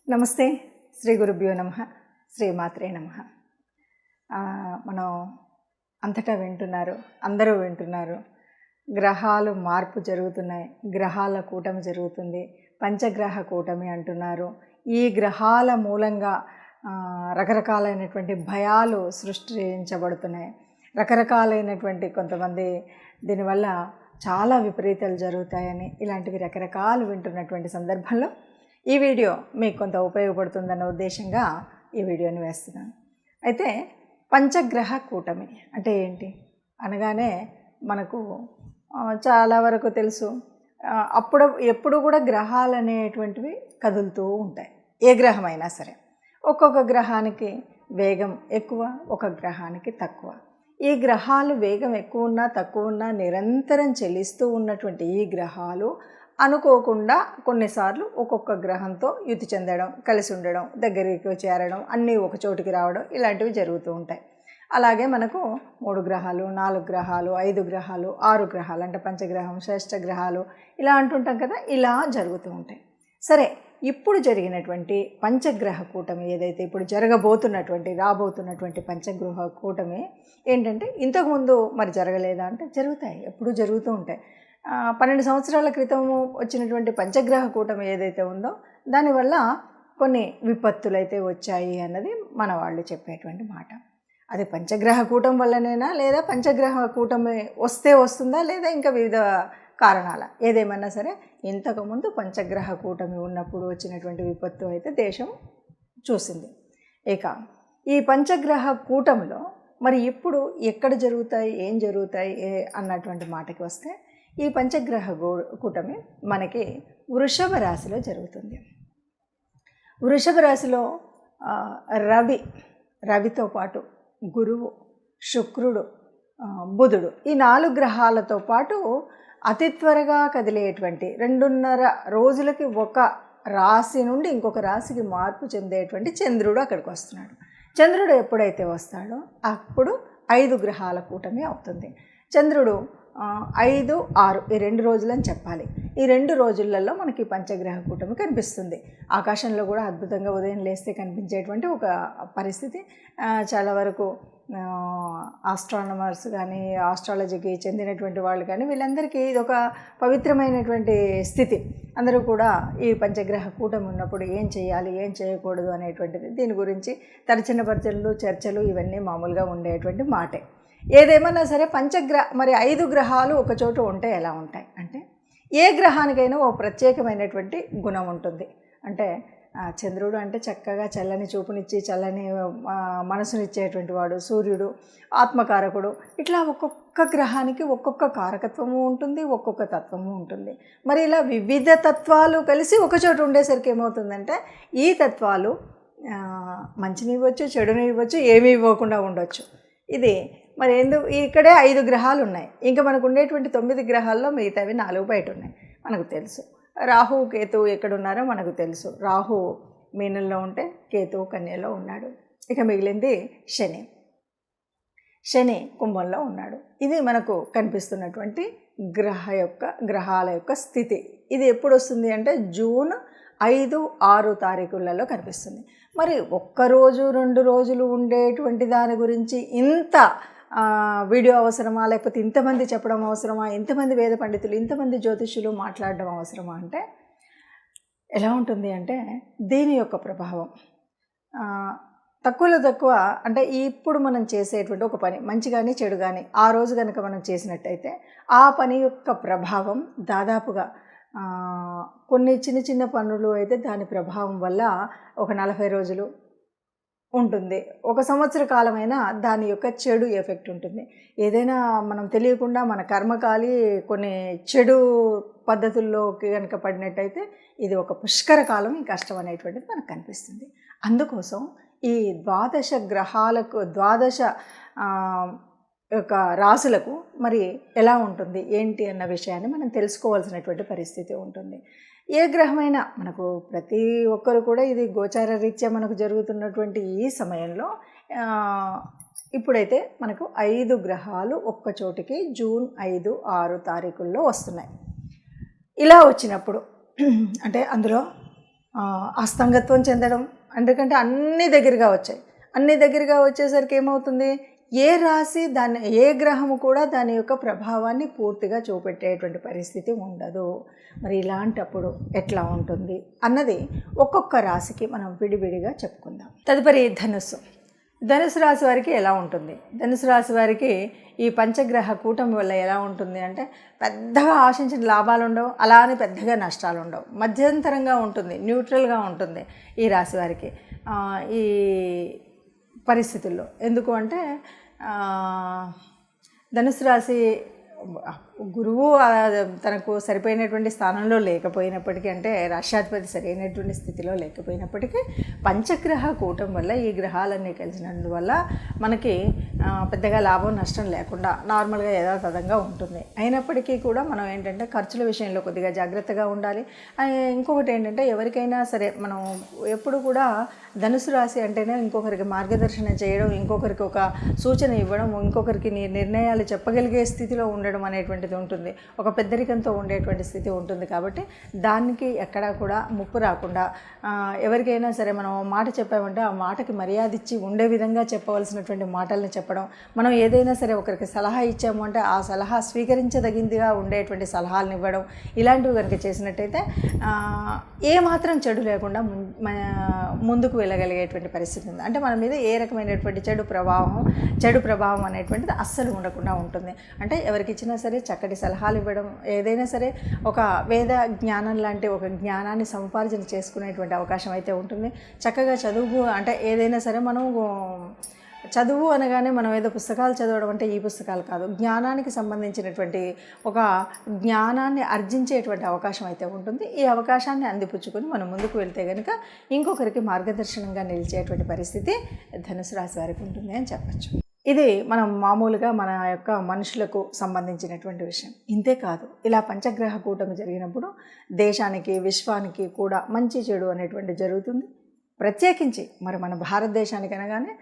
నమస్తే. శ్రీ గురుభ్యో నమః. శ్రీమాత్రే నమః. మనం అంతటా వింటున్నారు, అందరూ వింటున్నారు. గ్రహాలు మార్పు జరుగుతున్నాయి, గ్రహాల కూటమి జరుగుతుంది, పంచగ్రహ కూటమి అంటున్నారు. ఈ గ్రహాల మూలంగా రకరకాలైనటువంటి భయాలు సృష్టించబడుతున్నాయి. రకరకాలైనటువంటి కొంతమంది దీనివల్ల చాలా విపరీతాలు జరుగుతాయని ఇలాంటివి రకరకాలు వింటున్నటువంటి సందర్భంలో ఈ వీడియో మీకు కొంత ఉపయోగపడుతుందన్న ఉద్దేశంగా ఈ వీడియోని వేస్తున్నాను. అయితే పంచగ్రహ కూటమి అంటే ఏంటి అనగానే మనకు చాలా వరకు తెలుసు. ఎప్పుడు కూడా గ్రహాలు అనేటువంటివి కదులుతూ ఉంటాయి. ఏ గ్రహమైనా సరే ఒక్కొక్క గ్రహానికి వేగం ఎక్కువ, ఒక గ్రహానికి తక్కువ. ఈ గ్రహాలు వేగం ఎక్కువ ఉన్నా తక్కువ ఉన్నా నిరంతరం చెల్లిస్తూ ఉన్నటువంటి ఈ గ్రహాలు అనుకోకుండా కొన్నిసార్లు ఒక్కొక్క గ్రహంతో యుతి చెందడం, కలిసి ఉండడం, దగ్గరికి చేరడం, అన్నీ ఒక చోటుకి రావడం ఇలాంటివి జరుగుతూ ఉంటాయి. అలాగే మనకు 3 గ్రహాలు, 4 గ్రహాలు, 5 గ్రహాలు, 6 గ్రహాలు అంటే పంచగ్రహం, శ్రేష్ఠ గ్రహాలు ఇలా అంటుంటాం కదా. ఇలా జరుగుతూ ఉంటాయి. సరే, ఇప్పుడు జరిగినటువంటి పంచగ్రహ కూటమి ఏదైతే ఇప్పుడు రాబోతున్నటువంటి పంచగ్రహ కూటమి ఏంటంటే ఇంతకుముందు మరి జరగలేదా అంటే జరుగుతాయి, ఎప్పుడు జరుగుతూ ఉంటాయి. 12 సంవత్సరాల క్రితము వచ్చినటువంటి పంచగ్రహ కూటమి ఏదైతే ఉందో దానివల్ల కొన్ని విపత్తులు అయితే వచ్చాయి అన్నది మన వాళ్ళు చెప్పేటువంటి మాట. అది పంచగ్రహ కూటమి వల్లనేనా, లేదా పంచగ్రహ కూటమి వస్తుందా, లేదా ఇంకా వివిధ కారణాల, ఏదేమన్నా సరే ఇంతకుముందు పంచగ్రహ కూటమి ఉన్నప్పుడు వచ్చినటువంటి విపత్తు అయితే దేశం చూసింది. ఇక ఈ పంచగ్రహ కూటమిలో మరి ఇప్పుడు ఎక్కడ జరుగుతాయి, ఏం జరుగుతాయి అన్నటువంటి మాటకి వస్తే ఈ పంచగ్రహ కూటమి మనకి వృషభ రాశిలో జరుగుతుంది. వృషభ రాశిలో రవితో పాటు గురువు, శుక్రుడు, బుధుడు ఈ 4 గ్రహాలతో పాటు అతి త్వరగా కదిలేటువంటి 2.5 రోజులకి ఒక రాశి నుండి ఇంకొక రాశికి మార్పు చెందేటువంటి చంద్రుడు అక్కడికి వస్తున్నాడు. చంద్రుడు ఎప్పుడైతే వస్తాడో అప్పుడు 5 గ్రహాల కూటమి అవుతుంది. చంద్రుడు 5, 6 ఈ 2 రోజులని చెప్పాలి. ఈ 2 రోజులలో మనకి పంచగ్రహ కూటమి కనిపిస్తుంది. ఆకాశంలో కూడా అద్భుతంగా ఉదయం లేస్తే కనిపించేటువంటి ఒక పరిస్థితి. చాలా వరకు ఆస్ట్రానమర్స్ కానీ, ఆస్ట్రాలజీకి చెందినటువంటి వాళ్ళు కానీ వీళ్ళందరికీ ఇది ఒక పవిత్రమైనటువంటి స్థితి. అందరూ కూడా ఈ పంచగ్రహ కూటమి ఉన్నప్పుడు ఏం చేయాలి, ఏం చేయకూడదు అనేటువంటిది దీని గురించి తర్చనపర్చనలు, చర్చలు ఇవన్నీ మామూలుగా ఉండేటువంటి మాటే. ఏదేమన్నా సరే మరి 5 గ్రహాలు ఒక చోట ఉంటే ఎలా ఉంటాయి అంటే, ఏ గ్రహానికైనా ఓ ప్రత్యేకమైనటువంటి గుణం ఉంటుంది. అంటే చంద్రుడు అంటే చక్కగా చల్లని చూపునిచ్చి చల్లని మనసునిచ్చేటువంటి వాడు. సూర్యుడు ఆత్మకారకుడు. ఇట్లా ఒక్కొక్క గ్రహానికి ఒక్కొక్క కారకత్వము ఉంటుంది, ఒక్కొక్క తత్వము ఉంటుంది. మరి ఇలా వివిధ తత్వాలు కలిసి ఒక చోట ఉండేసరికి ఏమవుతుందంటే ఈ తత్వాలు మంచిని ఇవ్వచ్చు, చెడుని ఇవ్వచ్చు, ఏమీ ఇవ్వకుండా ఉండొచ్చు. ఇది మరి ఇక్కడే 5 గ్రహాలు ఉన్నాయి. ఇంకా మనకు ఉండేటువంటి 9 గ్రహాల్లో మిగతావి 4 బయట ఉన్నాయి. మనకు తెలుసు. రాహువు, కేతువు ఎక్కడున్నారో మనకు తెలుసు. రాహువు మీనంలో ఉంటే కేతువు కన్యలో ఉన్నాడు. ఇక మిగిలింది శని కుంభంలో ఉన్నాడు. ఇది మనకు కనిపిస్తున్నటువంటి గ్రహాల యొక్క స్థితి. ఇది ఎప్పుడు వస్తుంది అంటే జూన్ 5, 6 తారీఖులలో కనిపిస్తుంది. మరి ఒక్కరోజు 2 రోజులు ఉండేటువంటి దాని గురించి ఇంత వీడియో అవసరమా, లేకపోతే ఇంతమంది చెప్పడం అవసరమా, ఇంతమంది వేద పండితులు, ఇంతమంది జ్యోతిష్యులు మాట్లాడడం అవసరమా అంటే ఎలా ఉంటుంది అంటే దీని యొక్క ప్రభావం తక్కువలో తక్కువ అంటే ఇప్పుడు మనం చేసేటువంటి ఒక పని మంచి కానీ చెడు కానీ ఆ రోజు కనుక మనం చేసినట్టయితే ఆ పని యొక్క ప్రభావం దాదాపుగా కొన్ని చిన్న పనులు అయితే దాని ప్రభావం వల్ల ఒక 40 రోజులు ఉంటుంది. 1 సంవత్సర కాలమైనా దాని యొక్క చెడు ఎఫెక్ట్ ఉంటుంది. ఏదైనా మనం తెలియకుండా మన కర్మకాలి కొన్ని చెడు పద్ధతుల్లోకి కనుక పడినట్టయితే ఇది ఒక పుష్కర కాలం, ఈ కష్టం అనేటువంటిది మనకు కనిపిస్తుంది. అందుకోసం ఈ 12 గ్రహాలకు 12 యొక్క రాశులకు మరి ఎలా ఉంటుంది ఏంటి అన్న విషయాన్ని మనం తెలుసుకోవాల్సినటువంటి పరిస్థితి ఉంటుంది. ఏ గ్రహమైనా మనకు ప్రతి ఒక్కరు కూడా ఇది గోచార రీత్యా మనకు జరుగుతున్నటువంటి ఈ సమయంలో ఇప్పుడైతే మనకు 5 గ్రహాలు ఒక్క చోటికి జూన్ 5, 6 తారీఖుల్లో వస్తున్నాయి. ఇలా వచ్చినప్పుడు అంటే అందులో అస్తంగత్వం చెందడం, ఎందుకంటే అన్నీ దగ్గరగా వచ్చాయి. అన్నీ దగ్గరగా వచ్చేసరికి ఏమవుతుంది, ఏ రాశి దాన్ని ఏ గ్రహము కూడా దాని యొక్క ప్రభావాన్ని పూర్తిగా చూపెట్టేటువంటి పరిస్థితి ఉండదు. మరి ఇలాంటప్పుడు ఎట్లా ఉంటుంది అన్నది ఒక్కొక్క రాశికి మనం విడివిడిగా చెప్పుకుందాం. తదుపరి ధనుసు రాశి వారికి ఎలా ఉంటుంది? ధనుసు రాశి వారికి ఈ పంచగ్రహ కూటమి వల్ల ఎలా ఉంటుంది అంటే, పెద్దగా ఆశించిన లాభాలు ఉండవు, అలా అని పెద్దగా నష్టాలు ఉండవు, మధ్యంతరంగా ఉంటుంది, న్యూట్రల్గా ఉంటుంది ఈ రాశి వారికి ఈ పరిస్థితుల్లో. ఎందుకు అంటే ధనుసు రాశి గురువు తనకు సరిపోయినటువంటి స్థానంలో లేకపోయినప్పటికీ, అంటే రాష్ట్రాధిపతి సరైనటువంటి స్థితిలో లేకపోయినప్పటికీ, పంచగ్రహ కూటం వల్ల ఈ గ్రహాలన్నీ కలిసినందువల్ల మనకి పెద్దగా లాభం నష్టం లేకుండా నార్మల్గా యథాతథంగా ఉంటుంది. అయినప్పటికీ కూడా మనం ఏంటంటే ఖర్చుల విషయంలో కొద్దిగా జాగ్రత్తగా ఉండాలి. ఇంకొకటి ఏంటంటే, ఎవరికైనా సరే మనం ఎప్పుడు కూడా ధనుసు రాశి అంటేనే ఇంకొకరికి మార్గదర్శనం చేయడం, ఇంకొకరికి ఒక సూచన ఇవ్వడం, ఇంకొకరికి నిర్ణయాలు చెప్పగలిగే స్థితిలో ఉండడం అనేటువంటిది ఉంటుంది. ఒక పెద్దరికంతో ఉండేటువంటి స్థితి ఉంటుంది. కాబట్టి దానికి ఎక్కడా కూడా ముప్పు రాకుండా, ఎవరికైనా సరే మనం మాట చెప్పామంటే ఆ మాటకి మర్యాద ఇచ్చి ఉండే విధంగా చెప్పవలసినటువంటి మాటల్ని చెప్పడం, మనం ఏదైనా సరే ఒకరికి సలహా ఇచ్చాము అంటే ఆ సలహా స్వీకరించదగిందిగా ఉండేటువంటి సలహాలను ఇవ్వడం, ఇలాంటివి కనుక చేసినట్టయితే ఏమాత్రం చెడు లేకుండా ముందుకు వెళ్ళగలిగేటువంటి పరిస్థితి ఉంది. అంటే మన మీద ఏ రకమైనటువంటి చెడు ప్రభావం అనేటువంటిది అస్సలు ఉండకుండా ఉంటుంది. అంటే ఎవరికి ఇచ్చినా సరే చక్కటి సలహాలు ఇవ్వడం, ఏదైనా సరే ఒక వేద జ్ఞానం లాంటి ఒక జ్ఞానాన్ని సముపార్జన చేసుకునేటువంటి అవకాశం అయితే ఉంటుంది. చక్కగా చదువు అంటే ఏదైనా సరే మనం చదువు అనగానే మనం ఏదో పుస్తకాలు చదవడం అంటే ఈ పుస్తకాలు కాదు, జ్ఞానానికి సంబంధించినటువంటి ఒక జ్ఞానాన్ని ఆర్జించేటువంటి అవకాశం అయితే ఉంటుంది. ఈ అవకాశాన్ని అందిపుచ్చుకొని మనం ముందుకు వెళ్తే కనుక ఇంకొకరికి మార్గదర్శనంగా నిలిచేటువంటి పరిస్థితి ధనుసు రాశి వారికి ఉంటుంది అని చెప్పచ్చు. ఇది మనం మామూలుగా మన యొక్క మనుషులకు సంబంధించినటువంటి విషయం. ఇంతే కాదు, ఇలా పంచగ్రహ కూటమి జరిగినప్పుడు దేశానికి విశ్వానికి కూడా మంచి చెడు అనేటువంటి జరుగుతుంది. ప్రత్యేకించి మరి మన భారతదేశానికి అనగానే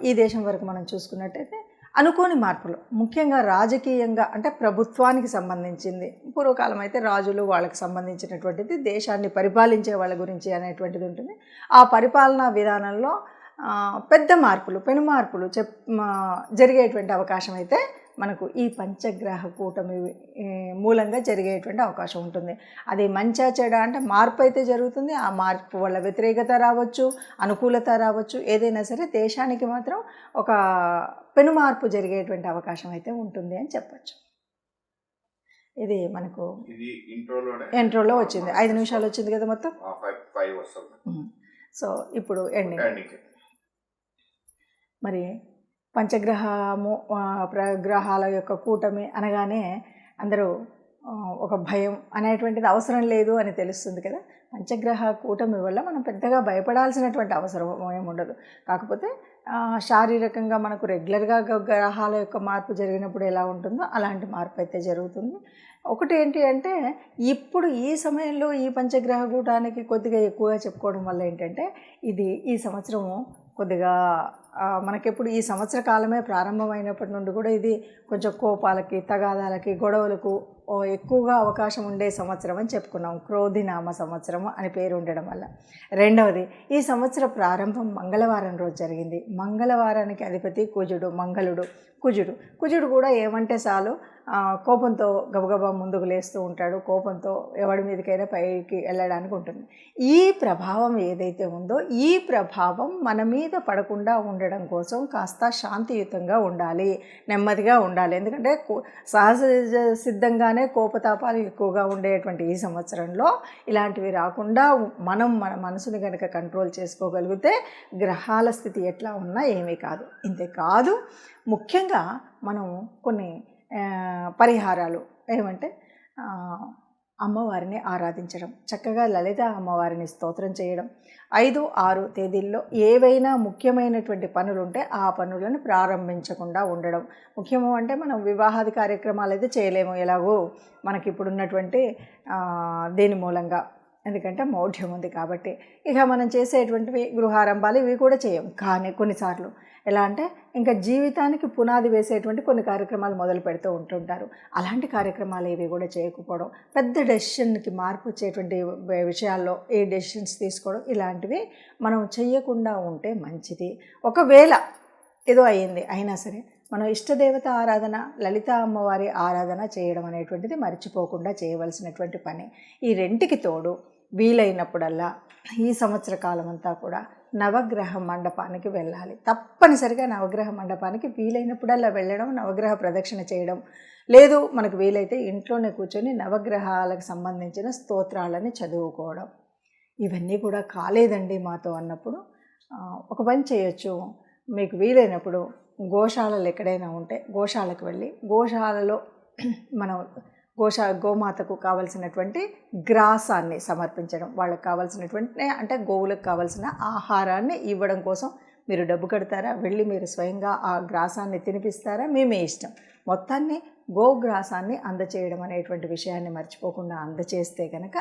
ఈ దేశం వరకు మనం చూసుకున్నట్టయితే అనుకోని మార్పులు, ముఖ్యంగా రాజకీయంగా అంటే ప్రభుత్వానికి సంబంధించింది. పూర్వకాలం అయితే రాజులు వాళ్ళకి సంబంధించినటువంటిది, దేశాన్ని పరిపాలించే వాళ్ళ గురించి అనేటువంటిది ఉంటుంది. ఆ పరిపాలనా విధానంలో పెద్ద మార్పులు, పెను మార్పులు జరిగేటువంటి అవకాశం అయితే మనకు ఈ పంచగ్రహ కూటమి మూలంగా జరిగేటువంటి అవకాశం ఉంటుంది. అది మంచా చెడా అంటే మార్పు అయితే జరుగుతుంది. ఆ మార్పు వల్ల వ్యతిరేకత రావచ్చు, అనుకూలత రావచ్చు, ఏదైనా సరే దేశానికి మాత్రం ఒక పెను మార్పు జరిగేటువంటి అవకాశం అయితే ఉంటుంది అని చెప్పచ్చు. ఇది మనకు ఇంట్రోలో వచ్చింది, 5 నిమిషాలు వచ్చింది కదా మొత్తం. సో ఇప్పుడు ఎండింగ్. మరి గ్రహాల యొక్క కూటమి అనగానే అందరూ ఒక భయం అనేటువంటిది అవసరం లేదు అని తెలుస్తుంది కదా. పంచగ్రహ కూటమి వల్ల మనం పెద్దగా భయపడాల్సినటువంటి అవసరం ఏముండదు. కాకపోతే శారీరకంగా మనకు రెగ్యులర్గా గ్రహాల యొక్క మార్పు జరిగినప్పుడు ఎలా ఉంటుందో అలాంటి మార్పు అయితే జరుగుతుంది. ఒకటి ఏంటి అంటే, ఇప్పుడు ఈ సమయంలో ఈ పంచగ్రహ కూటానికి కొద్దిగా ఎక్కువగా చెప్పుకోవడం వల్ల ఏంటంటే, ఇది ఈ సంవత్సరము కొద్దిగా మనకెప్పుడు ఈ సంవత్సర కాలమే ప్రారంభమైనప్పటి నుండి కూడా ఇది కొంచెం కోపాలకి, తగాదాలకి, గొడవలకు ఎక్కువగా అవకాశం ఉండే సంవత్సరం అని చెప్పుకున్నాం. క్రోధినామ సంవత్సరము అని పేరు ఉండడం వల్ల. రెండవది, ఈ సంవత్సర ప్రారంభం మంగళవారం రోజు జరిగింది. మంగళవారానికి అధిపతి కుజుడు కూడా ఏమంటే చాలు కోపంతో గబగబా ముందుకు లేస్తూ ఉంటాడు. కోపంతో ఎవడి మీదకైనా పైకి వెళ్ళడానికి ఉంటుంది. ఈ ప్రభావం ఏదైతే ఉందో ఈ ప్రభావం మన మీద పడకుండా ఉండడం కోసం కాస్త శాంతియుతంగా ఉండాలి, నెమ్మదిగా ఉండాలి. ఎందుకంటే సహజ సిద్ధంగానే కోపతాపాలు ఎక్కువగా ఉండేటువంటి ఈ సంవత్సరంలో ఇలాంటివి రాకుండా మనం మన మనసుని కనుక కంట్రోల్ చేసుకోగలిగితే గ్రహాల స్థితి ఎట్లా ఉన్నా ఏమీ కాదు. ఇంతేకాదు, ముఖ్యంగా మనం కొన్ని పరిహారాలు ఏమంటే, అమ్మవారిని ఆరాధించడం, చక్కగా లలిత అమ్మవారిని స్తోత్రం చేయడం, 5, 6 తేదీల్లో ఏవైనా ముఖ్యమైనటువంటి పనులు ఉంటే ఆ పనులను ప్రారంభించకుండా ఉండడం. ముఖ్యము అంటే మనం వివాహాది కార్యక్రమాలు అయితే చేయలేము, ఎలాగో మనకి ఇప్పుడున్నటువంటి దీని మూలంగా ఎందుకంటే మౌఢ్యం ఉంది కాబట్టి. ఇక మనం చేసేటువంటివి గృహారంభాలు ఇవి కూడా చేయం. కానీ కొన్నిసార్లు ఎలా అంటే ఇంకా జీవితానికి పునాది వేసేటువంటి కొన్ని కార్యక్రమాలు మొదలు పెడుతూ ఉంటుంటారు. అలాంటి కార్యక్రమాలు ఇవి కూడా చేయకపోవడం, పెద్ద డెసిషన్కి మార్పు వచ్చేటువంటి విషయాల్లో ఈ డెసిషన్స్ తీసుకోవడం, ఇలాంటివి మనం చెయ్యకుండా ఉంటే మంచిది. ఒకవేళ ఏదో అయ్యింది అయినా సరే మనం ఇష్టదేవత ఆరాధన, లలిత అమ్మవారి ఆరాధన చేయడం అనేటువంటిది మర్చిపోకుండా చేయవలసినటువంటి పని. ఈ రెంటికి తోడు వీలైనప్పుడల్లా ఈ సంవత్సర కాలం అంతా కూడా నవగ్రహ మండపానికి వెళ్ళాలి. తప్పనిసరిగా నవగ్రహ మండపానికి వీలైనప్పుడల్లా వెళ్ళడం, నవగ్రహ ప్రదక్షిణ చేయడం, లేదు మనకు వీలైతే ఇంట్లోనే కూర్చొని నవగ్రహాలకు సంబంధించిన స్తోత్రాలని చదువుకోవడం. ఇవన్నీ కూడా కాలేదండి మాతో అన్నప్పుడు ఒక పని చేయొచ్చు. మీకు వీలైనప్పుడు గోశాలలు ఎక్కడైనా ఉంటే గోశాలకు వెళ్ళి గోశాలలో మనం గోమాతకు కావలసినటువంటి గ్రాసాన్ని సమర్పించడం, వాళ్ళకి కావాల్సినటువంటి అంటే గోవులకు కావాల్సిన ఆహారాన్ని ఇవ్వడం కోసం మీరు డబ్బు కడతారా, వెళ్ళి మీరు స్వయంగా ఆ గ్రాసాన్ని తినిపిస్తారా, మీ ఇష్టం. మొత్తాన్ని గోగ్రాసాన్ని అందచేయడం అనేటువంటి విషయాన్ని మర్చిపోకుండా అందచేస్తే కనుక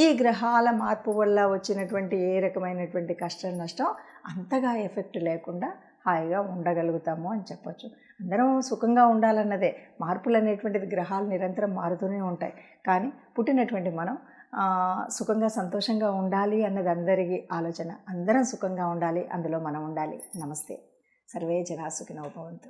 ఈ గ్రహాల మార్పు వల్ల వచ్చినటువంటి ఏ రకమైనటువంటి కష్టం నష్టం అంతగా ఎఫెక్ట్ లేకుండా హాయిగా ఉండగలుగుతాము అని చెప్పొచ్చు. అందరం సుఖంగా ఉండాలన్నదే. మార్పులు అనేటువంటిది గ్రహాలు నిరంతరం మారుతూనే ఉంటాయి. కానీ పుట్టినటువంటి మనం సుఖంగా సంతోషంగా ఉండాలి అన్నది అందరికీ ఆలోచన. అందరం సుఖంగా ఉండాలి, అందులో మనం ఉండాలి. నమస్తే. సర్వే జనా సుఖినో భవంతు.